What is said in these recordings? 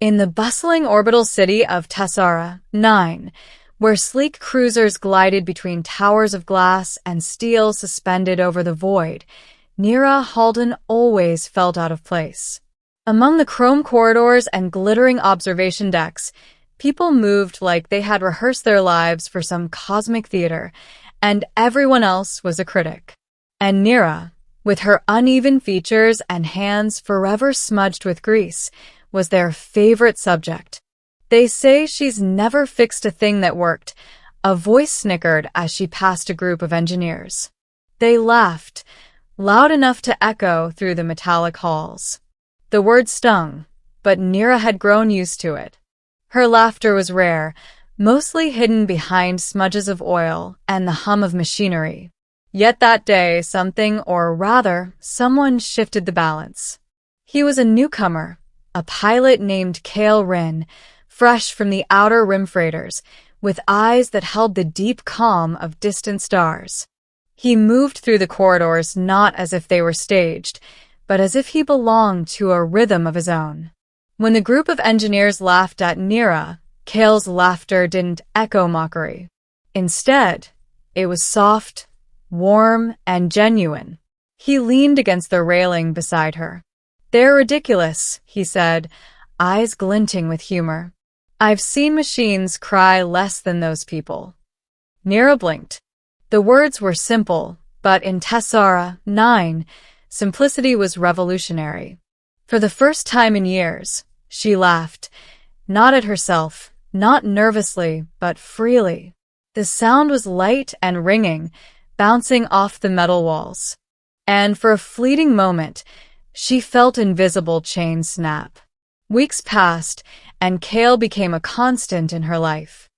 In the bustling orbital city of Tessara 9, where sleek cruisers glided between towers of glass and steel suspended over the void, Nira Halden always felt out of place. Among the chrome corridors and glittering observation decks, people moved like they had rehearsed their lives for some cosmic theater, and everyone else was a critic. And Nira, with her uneven features and hands forever smudged with grease, was their favorite subject. They say she's never fixed a thing that worked, a voice snickered as she passed a group of engineers. They laughed, loud enough to echo through the metallic halls. The word stung, but Nira had grown used to it. Her laughter was rare, mostly hidden behind smudges of oil and the hum of machinery. Yet that day, something, or rather, someone shifted the balance. He was a newcomer, a pilot named Cale Rin, fresh from the outer rim freighters, with eyes that held the deep calm of distant stars. He moved through the corridors not as if they were staged, but as if he belonged to a rhythm of his own. When the group of engineers laughed at Nira, Cale's laughter didn't echo mockery. Instead, it was soft, warm, and genuine. He leaned against the railing beside her. "They're ridiculous," he said, eyes glinting with humor. "I've seen machines cry less than those people." Nira blinked. The words were simple, but in Tessara 9, simplicity was revolutionary. For the first time in years, she laughed, not at herself, not nervously, but freely. The sound was light and ringing, bouncing off the metal walls. And for a fleeting moment, she felt invisible chains snap. Weeks passed, and Cale became a constant in her life.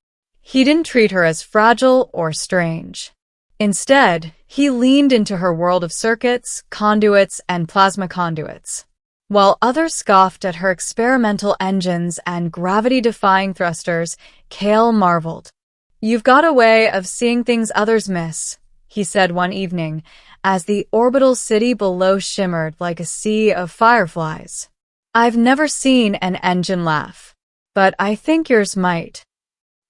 He didn't treat her as fragile or strange. Instead, he leaned into her world of circuits, conduits, and plasma conduits. While others scoffed at her experimental engines and gravity-defying thrusters, Cale marveled. "You've got a way of seeing things others miss," he said one evening, as the orbital city below shimmered like a sea of fireflies. "I've never seen an engine laugh, but I think yours might."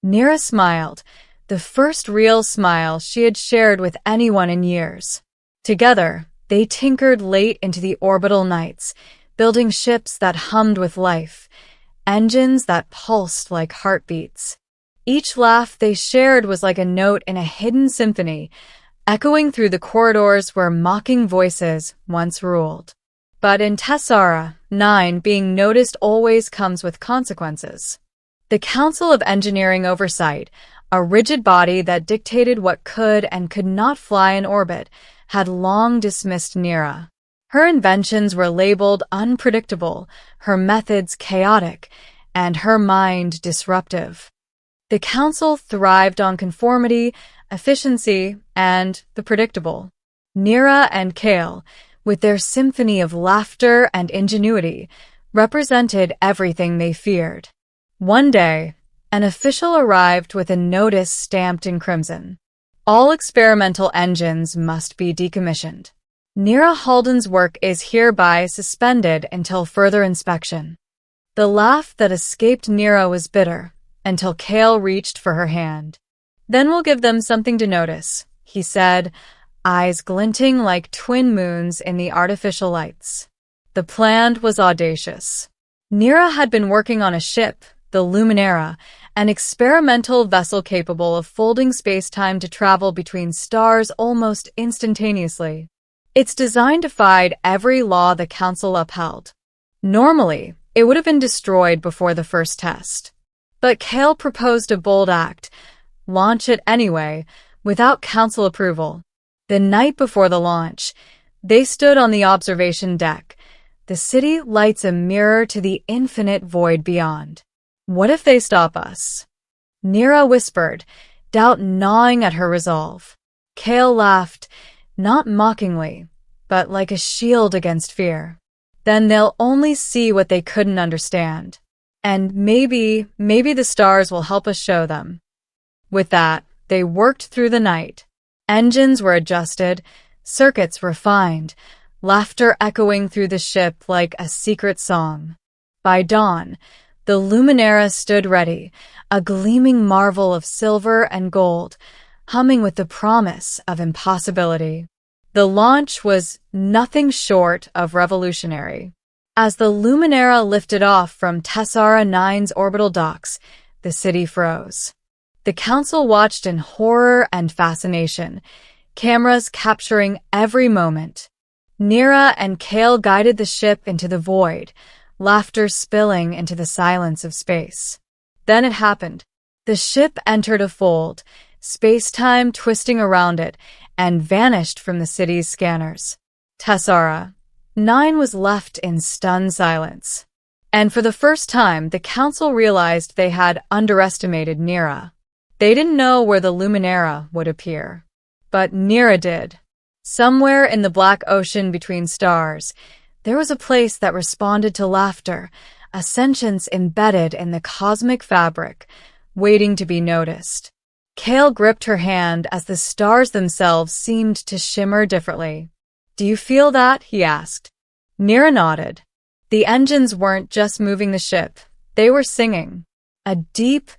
Nira smiled, the first real smile she had shared with anyone in years. Together, they tinkered late into the orbital nights, building ships that hummed with life, engines that pulsed like heartbeats. Each laugh they shared was like a note in a hidden symphony, echoing through the corridors where mocking voices once ruled. But in Tessara 9, being noticed always comes with consequences. The Council of Engineering Oversight, a rigid body that dictated what could and could not fly in orbit, had long dismissed Nira. Her inventions were labeled unpredictable, her methods chaotic, and her mind disruptive. The Council thrived on conformity, efficiency, and the predictable. Nira and Cale, with their symphony of laughter and ingenuity, represented everything they feared. One day, an official arrived with a notice stamped in crimson. All experimental engines must be decommissioned. Nira Halden's work is hereby suspended until further inspection. The laugh that escaped Nira was bitter, until Cale reached for her hand. "Then we'll give them something to notice," he said, eyes glinting like twin moons in the artificial lights. The plan was audacious. Nira had been working on a ship, the Luminera, an experimental vessel capable of folding space-time to travel between stars almost instantaneously. Its design defied every law the Council upheld. Normally, it would have been destroyed before the first test. But Cale proposed a bold act: launch it anyway, without Council approval. The night before the launch, they stood on the observation deck, the city lights a mirror to the infinite void beyond. "What if they stop us?" Nira whispered, doubt gnawing at her resolve. Cale laughed, not mockingly, but like a shield against fear. "Then they'll only see what they couldn't understand. And maybe the stars will help us show them." With that, they worked through the night. Engines were adjusted, circuits refined, laughter echoing through the ship like a secret song. By dawn, The Luminara stood ready, a gleaming marvel of silver and gold, humming with the promise of impossibility. The launch was nothing short of revolutionary. As the Luminara lifted off from Tessara 9's orbital docks, the city froze. The council watched in horror and fascination, cameras capturing every moment. Nira and Kale guided the ship into the void, laughter spilling into the silence of space. Then it happened. The ship entered a fold, space-time twisting around it, and vanished from the city's scanners. Tessara 9 was left in stunned silence. And for the first time, the council realized they had underestimated Nira. They didn't know where the Luminara would appear. But Nira did. Somewhere in the black ocean between stars, there was a place that responded to laughter, a sentience embedded in the cosmic fabric, waiting to be noticed. Kale gripped her hand as the stars themselves seemed to shimmer differently. "Do you feel that?" he asked. Nira nodded. The engines weren't just moving the ship, they were singing. A deep,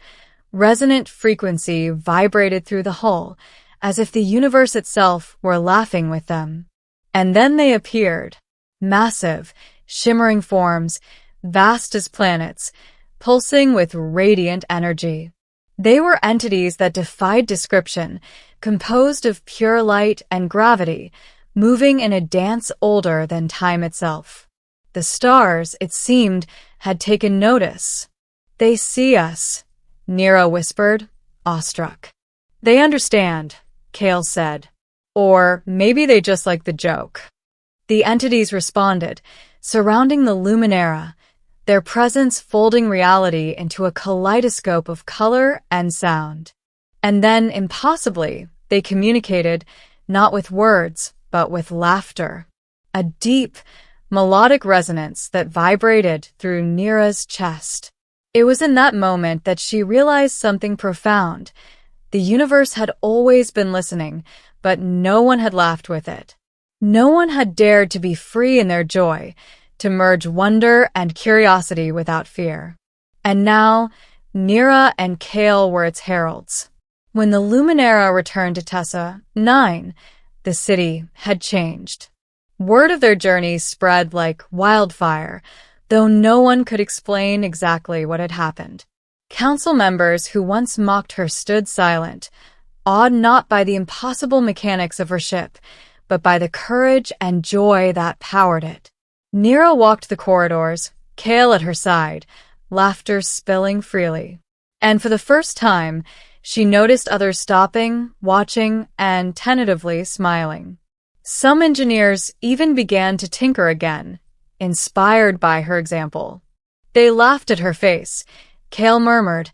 resonant frequency vibrated through the hull, as if the universe itself were laughing with them. And then they appeared. Massive, shimmering forms, vast as planets, pulsing with radiant energy. They were entities that defied description, composed of pure light and gravity, moving in a dance older than time itself. The stars, it seemed, had taken notice. "They see us," Nira whispered, awestruck. "They understand," Kale said. "Or maybe they just like the joke." The entities responded, surrounding the Luminara, their presence folding reality into a kaleidoscope of color and sound. And then, impossibly, they communicated, not with words, but with laughter. A deep, melodic resonance that vibrated through Nira's chest. It was in that moment that she realized something profound. The universe had always been listening, but no one had laughed with it. No one had dared to be free in their joy, to merge wonder and curiosity without fear. And now, Nira and Kale were its heralds. When the Luminara returned to Tessa 9, the city had changed. Word of their journey spread like wildfire, though no one could explain exactly what had happened. Council members who once mocked her stood silent, awed not by the impossible mechanics of her ship, but by the courage and joy that powered it. Nira walked the corridors, Kale at her side, laughter spilling freely. And for the first time, she noticed others stopping, watching, and tentatively smiling. Some engineers even began to tinker again, inspired by her example. They laughed at her face, Kale murmured,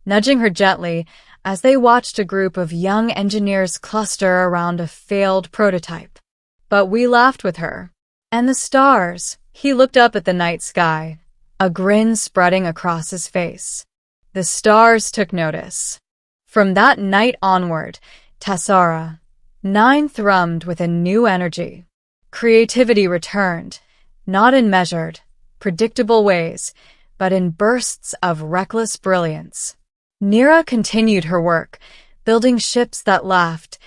nudging her gently as they watched a group of young engineers cluster around a failed prototype. But we laughed with her. And the stars. He looked up at the night sky, a grin spreading across his face. The stars took notice. From that night onward, Tessara 9 thrummed with a new energy. Creativity returned, not in measured, predictable ways, but in bursts of reckless brilliance. Nira continued her work, building ships that laughed,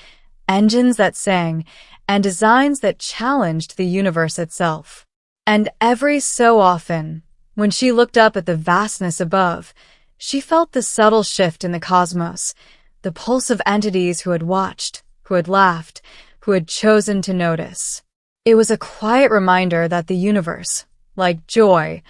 engines that sang, and designs that challenged the universe itself. And every so often, when she looked up at the vastness above, she felt the subtle shift in the cosmos, the pulse of entities who had watched, who had laughed, who had chosen to notice. It was a quiet reminder that the universe, like joy,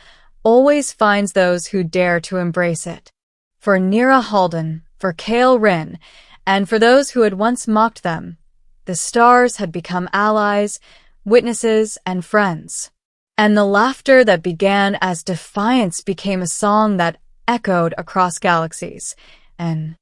always finds those who dare to embrace it. For Nira Halden, for Kale Rin, and for those who had once mocked them, the stars had become allies, witnesses, and friends. And the laughter that began as defiance became a song that echoed across galaxies, and